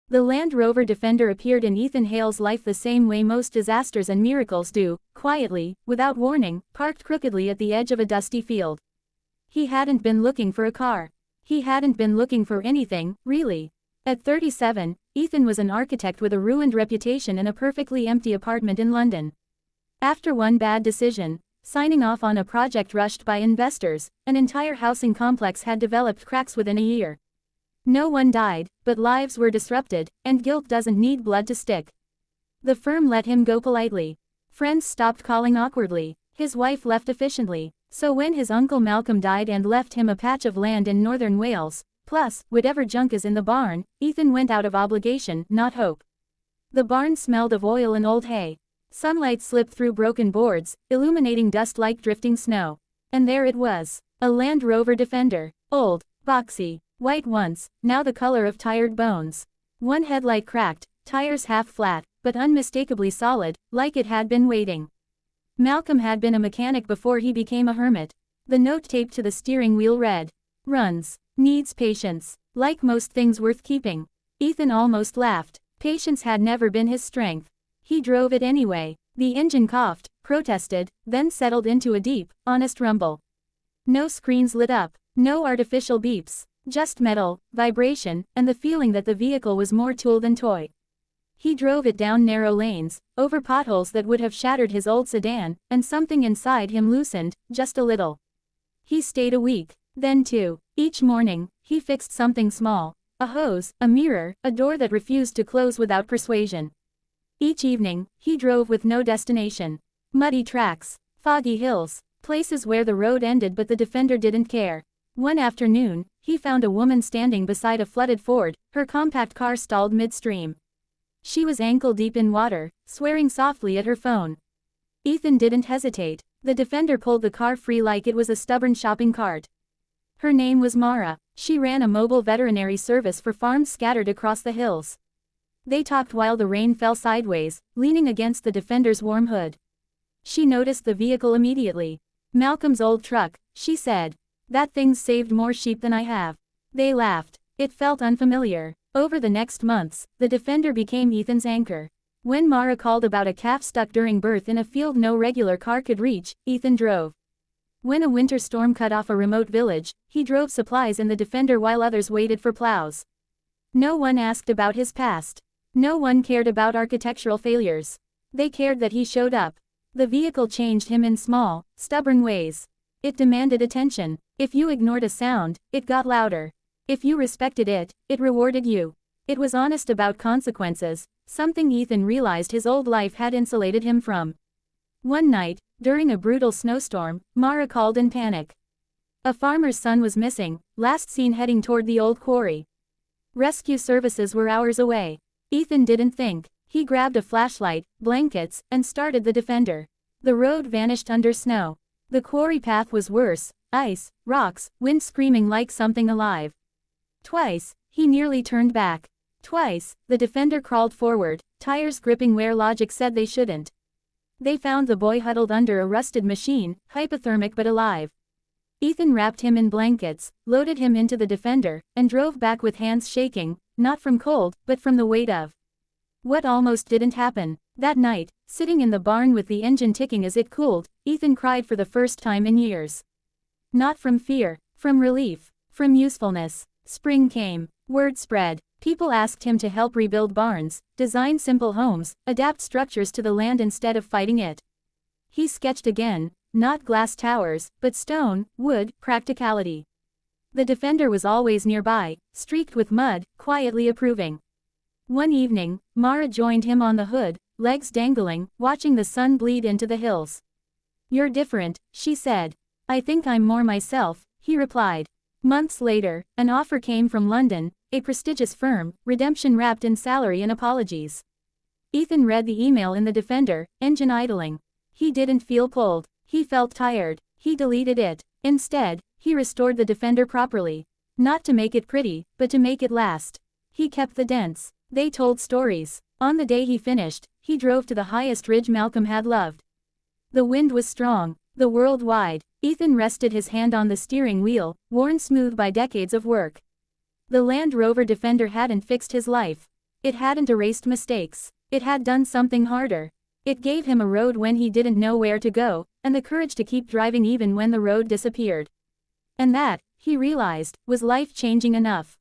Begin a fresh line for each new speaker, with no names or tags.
The Land Rover Defender appeared in Ethan Hale's life the same way most disasters and miracles do, quietly, without warning, parked crookedly at the edge of a dusty field. He hadn't been looking for a car. He hadn't been looking for anything, really. At 37, Ethan was an architect with a ruined reputation and a perfectly empty apartment in London. After one bad decision, signing off on a project rushed by investors, an entire housing complex had developed cracks within a year. No one died, but lives were disrupted, and guilt doesn't need blood to stick. The firm let him go politely. Friends stopped calling awkwardly. His wife left efficiently. So when his uncle Malcolm died and left him a patch of land in northern Wales, plus whatever junk is in the barn, Ethan went out of obligation, not hope. The barn smelled of oil and old hay. Sunlight slipped through broken boards, illuminating dust like drifting snow. And there it was, a Land Rover Defender. Old, boxy, white once, now the color of tired bones. One headlight cracked, tires half flat, but unmistakably solid, like it had been waiting. Malcolm had been a mechanic before he became a hermit. The note taped to the steering wheel read, "Runs. Needs patience." Like most things worth keeping. Ethan almost laughed. Patience had never been his strength. He drove it anyway. The engine coughed, protested, then settled into a deep, honest rumble. No screens lit up. No artificial beeps. Just metal, vibration, and the feeling that the vehicle was more tool than toy. He drove it down narrow lanes, over potholes that would have shattered his old sedan, and something inside him loosened, just a little. He stayed a week, then two. Each morning, he fixed something small. A hose, a mirror, a door that refused to close without persuasion. Each evening, he drove with no destination. Muddy tracks, foggy hills, places where the road ended but the Defender didn't care. One afternoon, he found a woman standing beside a flooded ford, her compact car stalled midstream. She was ankle-deep in water, swearing softly at her phone. Ethan didn't hesitate. The Defender pulled the car free like it was a stubborn shopping cart. Her name was Mara. She ran a mobile veterinary service for farms scattered across the hills. They talked while the rain fell sideways, leaning against the Defender's warm hood. She noticed the vehicle immediately. "Malcolm's old truck," she said. "That thing's saved more sheep than I have." They laughed. It felt unfamiliar. Over the next months, the Defender became Ethan's anchor. When Mara called about a calf stuck during birth in a field no regular car could reach, Ethan drove. When a winter storm cut off a remote village, he drove supplies in the Defender while others waited for plows. No one asked about his past. No one cared about architectural failures. They cared that he showed up. The vehicle changed him in small, stubborn ways. It demanded attention. If you ignored a sound, it got louder. If you respected it, it rewarded you. It was honest about consequences, something Ethan realized his old life had insulated him from. One night, during a brutal snowstorm, Mara called in panic. A farmer's son was missing, last seen heading toward the old quarry. Rescue services were hours away. Ethan didn't think. He grabbed a flashlight, blankets, and started the Defender. The road vanished under snow. The quarry path was worse, ice, rocks, wind screaming like something alive. Twice, he nearly turned back. Twice, the Defender crawled forward, tires gripping where logic said they shouldn't. They found the boy huddled under a rusted machine, hypothermic but alive. Ethan wrapped him in blankets, loaded him into the Defender, and drove back with hands shaking, not from cold, but from the weight of what almost didn't happen. That night, sitting in the barn with the engine ticking as it cooled, Ethan cried for the first time in years. Not from fear, from relief, from usefulness. Spring came. Word spread. People asked him to help rebuild barns, design simple homes, adapt structures to the land instead of fighting it. He sketched again, not glass towers, but stone, wood, practicality. The Defender was always nearby, streaked with mud, quietly approving. One evening, Mara joined him on the hood, legs dangling, watching the sun bleed into the hills. "You're different," she said. "I think I'm more myself," he replied. Months later, an offer came from London, a prestigious firm, redemption wrapped in salary and apologies. Ethan read the email in the Defender, engine idling. He didn't feel pulled. He felt tired. He deleted it. Instead, he restored the Defender properly. Not to make it pretty, but to make it last. He kept the dents. They told stories. On the day he finished, he drove to the highest ridge Malcolm had loved. The wind was strong, the world wide. Ethan rested his hand on the steering wheel, worn smooth by decades of work. The Land Rover Defender hadn't fixed his life. It hadn't erased mistakes. It had done something harder. It gave him a road when he didn't know where to go, and the courage to keep driving even when the road disappeared. And that, he realized, was life-changing enough.